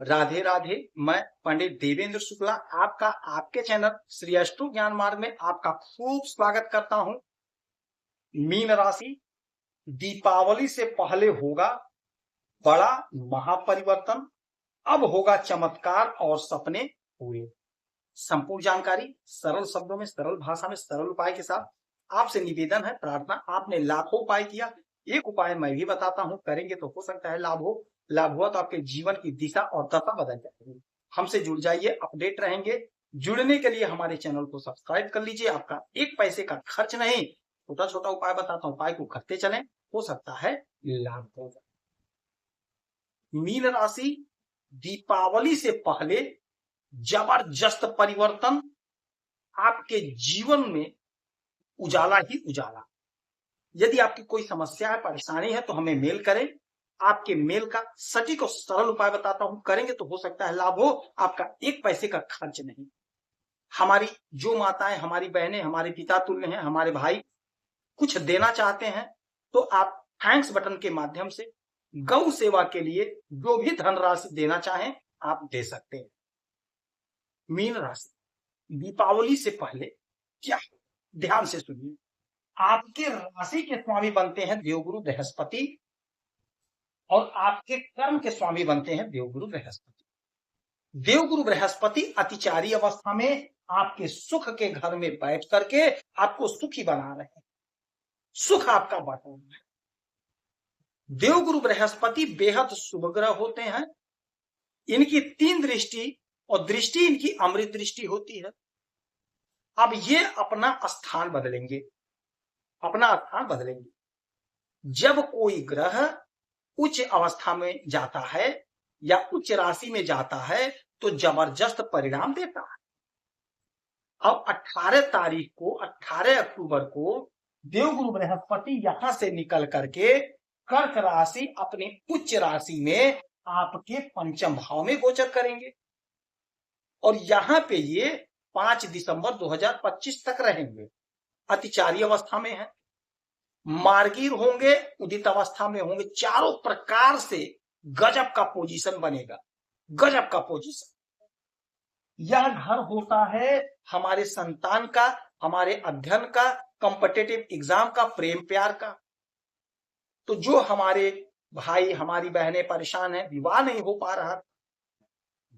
राधे राधे। मैं पंडित देवेंद्र शुक्ला आपका आपके चैनल श्री अष्टो ज्ञान मार्ग में आपका खूब स्वागत करता हूं। मीन राशि, दीपावली से पहले होगा बड़ा महापरिवर्तन। अब होगा चमत्कार और सपने पूरे। संपूर्ण जानकारी सरल शब्दों में, सरल भाषा में, सरल उपाय के साथ आपसे निवेदन है, प्रार्थना। आपने लाखों उपाय किया, एक उपाय मैं भी बताता हूं, करेंगे तो हो सकता है लाभ हो। लाभ हुआ तो आपके जीवन की दिशा और दशा बदल जाएगी। हमसे जुड़ जाइए, अपडेट रहेंगे। जुड़ने के लिए हमारे चैनल को सब्सक्राइब कर लीजिए। आपका एक पैसे का खर्च नहीं, छोटा छोटा उपाय बताता हूं, उपाय को करते चलें, हो सकता है लाभ हो जाए। मीन राशि, दीपावली से पहले जबरदस्त परिवर्तन, आपके जीवन में उजाला ही उजाला। यदि आपकी कोई समस्या है, परेशानी है तो हमें मेल करें। आपके मेल का सटीक और सरल उपाय बताता हूं, करेंगे तो हो सकता है लाभ हो। आपका एक पैसे का खर्च नहीं। हमारी जो माताएं, हमारी बहनें, हमारे पिता तुल्य हैं, हमारे भाई कुछ देना चाहते हैं तो आप थैंक्स बटन के माध्यम से गौ सेवा के लिए जो भी धनराशि देना चाहें आप दे सकते हैं। मीन राशि, दीपावली से पहले क्या, ध्यान से सुनिए। आपके राशि के स्वामी बनते हैं देवगुरु बृहस्पति और आपके कर्म के स्वामी बनते हैं देवगुरु बृहस्पति। देवगुरु बृहस्पति अतिचारी अवस्था में आपके सुख के घर में बैठ करके आपको सुखी बना रहे हैं, सुख आपका बढ़ रहा है। देवगुरु बृहस्पति बेहद शुभ ग्रह होते हैं। इनकी 3 दृष्टि और दृष्टि इनकी अमृत दृष्टि होती है। अब ये अपना स्थान बदलेंगे, अपना स्थान बदलेंगे। जब कोई ग्रह उच्च अवस्था में जाता है या उच्च राशि में जाता है तो जबरदस्त परिणाम देता है। अब 18 तारीख को, 18 अक्टूबर को देवगुरु बृहस्पति यहां से निकल करके कर्क राशि, अपनी उच्च राशि में आपके पंचम भाव में गोचर करेंगे और यहां पे ये 5 दिसंबर 2025 तक रहेंगे। अतिचारी अवस्था में है, मार्गीर होंगे, उदित अवस्था में होंगे। चारों प्रकार से गजब का पोजीशन बनेगा, गजब का पोजीशन। यह घर होता है हमारे संतान का, हमारे अध्ययन का, कॉम्पिटिटिव एग्जाम का, प्रेम प्यार का। तो जो हमारे भाई, हमारी बहनें परेशान हैं, विवाह नहीं हो पा रहा,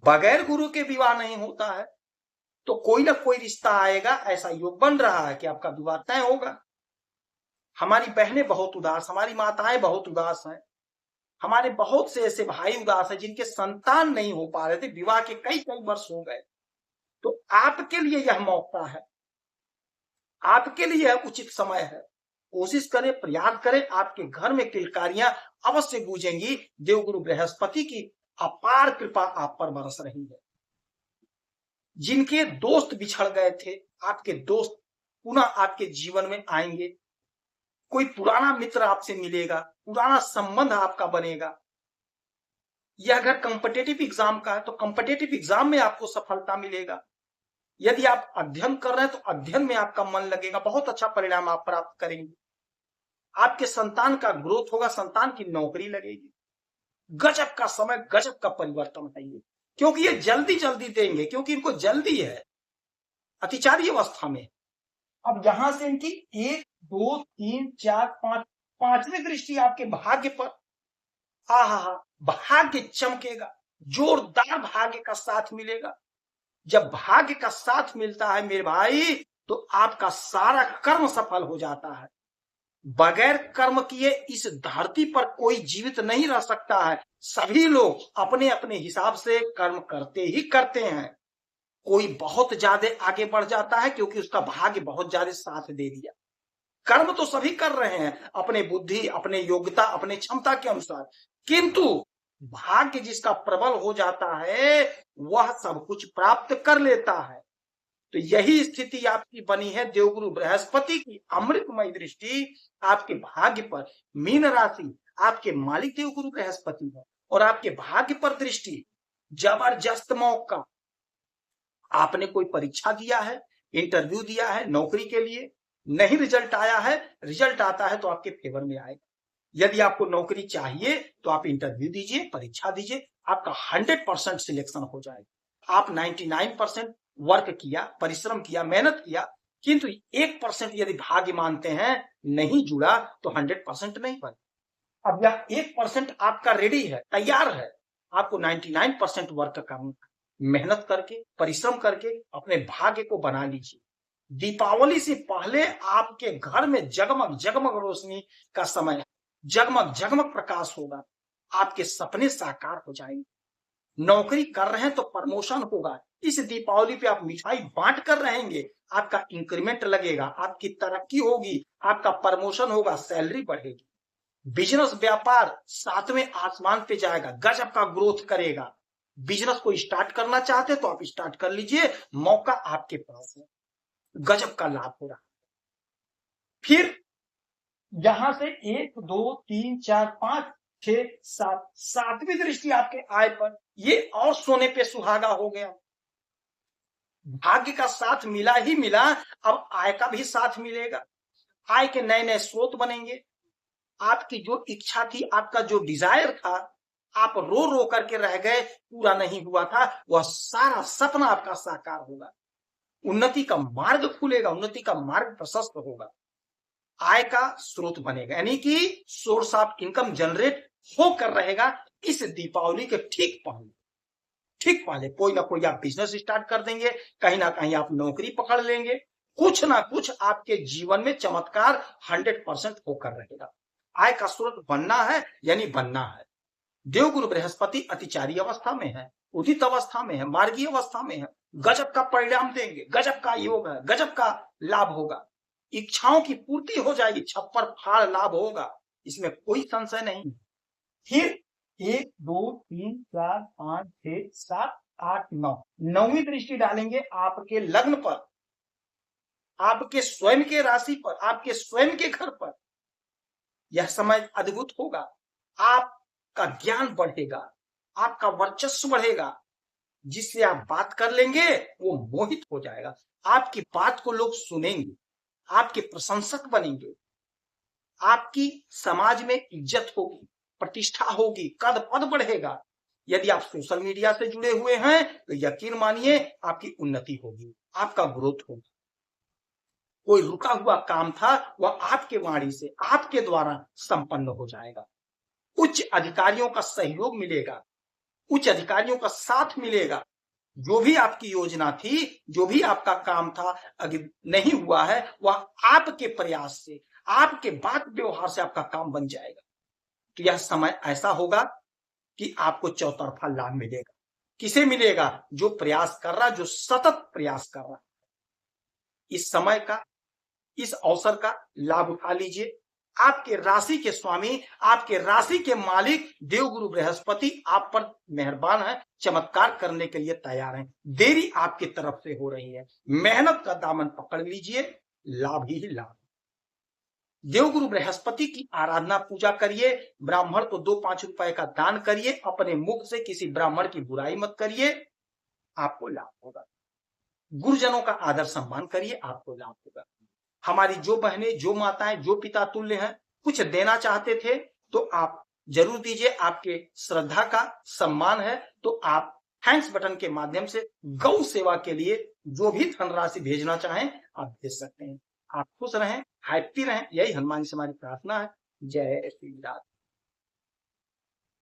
बगैर गुरु के विवाह नहीं होता है, तो कोई ना कोई रिश्ता आएगा। ऐसा योग बन रहा है कि आपका विवाह तय होगा। हमारी बहनें बहुत उदास, हमारी माताएं बहुत उदास हैं, हमारे बहुत से ऐसे भाई उदास हैं जिनके संतान नहीं हो पा रहे थे, विवाह के कई कई वर्ष हो गए। तो आपके लिए यह मौका है, आपके लिए यह उचित समय है। कोशिश करें, प्रयास करें, आपके घर में किलकारियां अवश्य गूंजेंगी। देवगुरु बृहस्पति की अपार कृपा आप पर बरस रही है। जिनके दोस्त बिछड़ गए थे, आपके दोस्त पुनः आपके जीवन में आएंगे। कोई पुराना मित्र आपसे मिलेगा, पुराना संबंध आपका बनेगा। यह अगर कॉम्पिटिटिव एग्जाम का है तो कॉम्पिटिटिव एग्जाम में आपको सफलता मिलेगा। यदि आप अध्ययन कर रहे हैं तो अध्ययन में आपका मन लगेगा, बहुत अच्छा परिणाम आप प्राप्त करेंगे। आपके संतान का ग्रोथ होगा, संतान की नौकरी लगेगी। गजब का समय, गजब का परिवर्तन है ये, क्योंकि ये जल्दी जल्दी देंगे, क्योंकि इनको जल्दी है, अतिचारी अवस्था में। अब यहां से इनकी 1 2 3 4 5 5वीं दृष्टि आपके भाग्य पर। आहा, भाग्य चमकेगा, जोरदार भाग्य का साथ मिलेगा। जब भाग्य का साथ मिलता है मेरे भाई तो आपका सारा कर्म सफल हो जाता है। बगैर कर्म किए इस धरती पर कोई जीवित नहीं रह सकता है। सभी लोग अपने अपने हिसाब से कर्म करते ही करते हैं। कोई बहुत ज्यादा आगे बढ़ जाता है क्योंकि उसका भाग्य बहुत ज्यादा साथ दे दिया। कर्म तो सभी कर रहे हैं अपने बुद्धि, अपने योग्यता, अपने क्षमता के अनुसार, किंतु भाग्य जिसका प्रबल हो जाता है वह सब कुछ प्राप्त कर लेता है। तो यही स्थिति आपकी बनी है। देवगुरु बृहस्पति की अमृतमय दृष्टि आपके भाग्य पर, मीन राशि आपके मालिक देवगुरु बृहस्पति है और आपके भाग्य पर दृष्टि, जबरदस्त मौका। आपने कोई परीक्षा दिया है, इंटरव्यू दिया है नौकरी के लिए, नहीं रिजल्ट आया है, रिजल्ट आता है तो आपके फेवर में आएगा। यदि आपको नौकरी चाहिए तो आप इंटरव्यू दीजिए, परीक्षा दीजिए, आपका 100% सिलेक्शन हो जाएगा। आप 99% वर्क किया, परिश्रम किया, मेहनत किया, किंतु 1% यदि भाग्य मानते हैं नहीं जुड़ा तो 100% नहीं बने। अब यह 1% आपका रेडी है, तैयार है, आपको 99% वर्क करना, मेहनत करके, परिश्रम करके अपने भाग्य को बना लीजिए। दीपावली से पहले आपके घर में जगमग जगमग रोशनी का समय है, जगमग जगमग प्रकाश होगा, आपके सपने साकार हो जाएंगे। नौकरी कर रहे हैं तो प्रमोशन होगा, इस दीपावली पे आप मिठाई बांट कर रहेंगे, आपका इंक्रीमेंट लगेगा, आपकी तरक्की होगी, आपका प्रमोशन होगा, सैलरी बढ़ेगी। बिजनेस व्यापार 7वें आसमान पे जाएगा, गजब का ग्रोथ करेगा। बिजनेस को स्टार्ट करना चाहते तो आप स्टार्ट कर लीजिए, मौका आपके पास है, गजब का लाभ हो रहा। फिर यहां से 1 2 3 4 5 6 7 7वीं दृष्टि आपके आय पर, ये और सोने पे सुहागा हो गया। भाग्य का साथ मिला ही मिला, अब आय का भी साथ मिलेगा, आय के नए नए स्रोत बनेंगे। आपकी जो इच्छा थी, आपका जो डिजायर था, आप रो रो करके रह गए, पूरा नहीं हुआ था, वह सारा सपना आपका साकार होगा। उन्नति का मार्ग खुलेगा, उन्नति का मार्ग प्रशस्त होगा, आय का स्रोत बनेगा, यानी कि सोर्स ऑफ इनकम जनरेट होकर रहेगा। इस दीपावली के ठीक पहले कोई ना कोई आप बिजनेस स्टार्ट कर देंगे, कहीं ना कहीं आप नौकरी पकड़ लेंगे, कुछ ना कुछ आपके जीवन में चमत्कार 100% होकर रहेगा। आय का स्रोत बनना है, यानी बनना है। देवगुरु बृहस्पति अतिचारी अवस्था में है, उदित अवस्था में है, मार्गीय अवस्था में है, गजब का परिणाम देंगे, गजब का योग है, गजब का लाभ होगा, इच्छाओं की पूर्ति हो जाएगी, छप्पर फाड़ लाभ होगा, इसमें कोई संशय नहीं। फिर 1 2 3 4 5 6 7 8 9 9वीं दृष्टि डालेंगे आपके लग्न पर, आपके स्वयं के राशि पर, आपके स्वयं के घर पर। यह समय अद्भुत होगा, आपका ज्ञान बढ़ेगा, आपका वर्चस्व बढ़ेगा, जिससे आप बात कर लेंगे वो मोहित हो जाएगा, आपकी बात को लोग सुनेंगे, आपके प्रशंसक बनेंगे, आपकी समाज में इज्जत होगी, प्रतिष्ठा होगी, कद पद बढ़ेगा। यदि आप सोशल मीडिया से जुड़े हुए हैं तो यकीन मानिए आपकी उन्नति होगी, आपका ग्रोथ होगा। कोई रुका हुआ काम था वह आपके वाणी से, आपके द्वारा संपन्न हो जाएगा। उच्च अधिकारियों का सहयोग मिलेगा, उच्च अधिकारियों का साथ मिलेगा। जो भी आपकी योजना थी, जो भी आपका काम था, अगर नहीं हुआ है, वह आपके प्रयास से, आपके बात व्यवहार से आपका काम बन जाएगा। तो यह समय ऐसा होगा कि आपको चौतरफा लाभ मिलेगा। किसे मिलेगा? जो प्रयास कर रहा, जो सतत प्रयास कर रहा। इस समय का, इस अवसर का लाभ उठा लीजिए। आपके राशि के स्वामी, आपके राशि के मालिक देवगुरु बृहस्पति आप पर मेहरबान है, चमत्कार करने के लिए तैयार हैं। देरी आपकी तरफ से हो रही है, मेहनत का दामन पकड़ लीजिए, लाभ ही लाभ। देवगुरु बृहस्पति की आराधना पूजा करिए, ब्राह्मण को 2-5 रुपए का दान करिए, अपने मुख से किसी ब्राह्मण की बुराई मत करिए, आपको लाभ होगा। गुरुजनों का आदर सम्मान करिए, आपको लाभ होगा। हमारी जो बहनें, जो माताएं, जो पिता तुल्य हैं, कुछ देना चाहते थे तो आप जरूर दीजिए, आपके श्रद्धा का सम्मान है। तो आप थैंक्स बटन के माध्यम से गौ सेवा के लिए जो भी धनराशि भेजना चाहें आप भेज सकते हैं। आप खुश रहें, हैप्पी रहें, यही हनुमान जी से हमारी प्रार्थना है। जय श्री राम।